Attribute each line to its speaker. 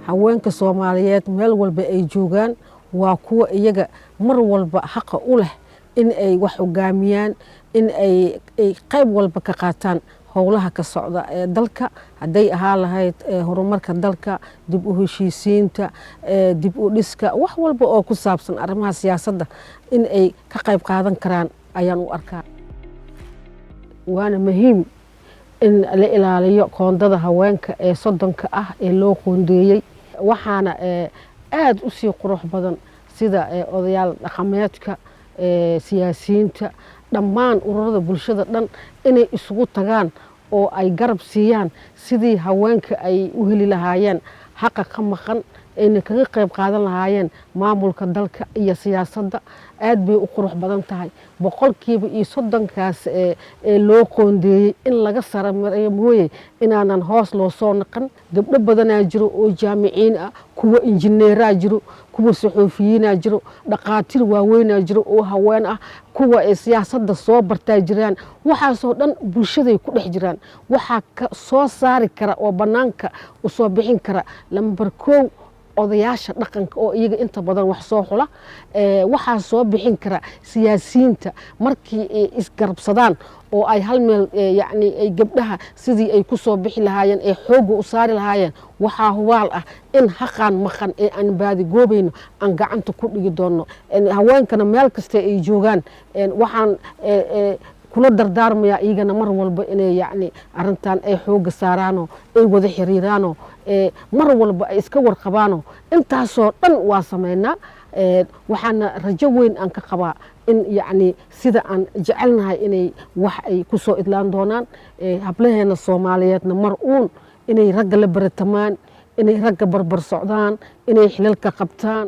Speaker 1: haweenka Soomaaliyeed meel walba ay joogaan waa kuwa iyaga mar walba xaq u leh in ay wax hogaamiyaan in ay qayb walba ka qaataan howlaha ka socda ee dalka haday ahaa lahayd horumarka dalka dib u heshiisiinta dib u dhiska wax walba oo ku saabsan arrimaha siyaasadda in ay ka qayb qaadan karaan ayaan u arkaa waana muhiim in la ilaaliyo qoondada haweenka ee soddonka ah ee loo qoondeeyay waxaana aad u sii qurux badan sida odayaal dhaqameedka siyaasiyiinta dhammaan ururada bulshada dhan inay isugu tagaan oo ay garab siiyaan sidii haweenka ay u heli lahaayeen xaqa ka maqan ayna kaga qayb qaadan lahaayeen maamulka dalka iyo siyaasadda aad bay u qurux badan tahay boqolkiiba iyo soddonkaas ee loo qoondeeyey in laga saramareeyo mooye inaanan hoos loo soo naqan gabdho badanaa jiro oo jaamiciin ah kuwa injineeraa jiro kuwa saxoofiyiinaa jiro dhaqaatiir waaweynaa jiro oo haween ah kuwa siyaasadda soo bartaa jiraan waxaasoo dhan bulshaday ku dhex jiraan waxaa ka soo saari kara oo bannaanka u soo bixin kara lambar 1 odayaasha dhaqanka oo iyaga inta badan wax soo xula waxaa soo bixin kara siyaasiyiinta markii ay isgarabsadaan oo ay hal meel yacni ay gabdhaha sidii ay ku soo bixi lahaayeen ee xoogga u saari lahaayeen waxaa hubaal ah in xaqaan maqan ee aan baadi goobayno aan gacanta ku dhigi doono haweenkana meel kasta ay joogaan waxaan kula dardaarmaya iyagana mar walba inay yacni arrintan ay xoogga saaraano ay wada xiriiraano mar walba ay iska warqabaano intaasoo dhan waa sameynaa waxaana rajo weyn aan ka qabaa in yacni sida aan jecelnahay inay wax ay ku soo idlaan doonaan hablaheena Soomaaliyeedna mar uun inay ragga la baratamaan inay ragga barbar socdaan inay xilalka qabtaan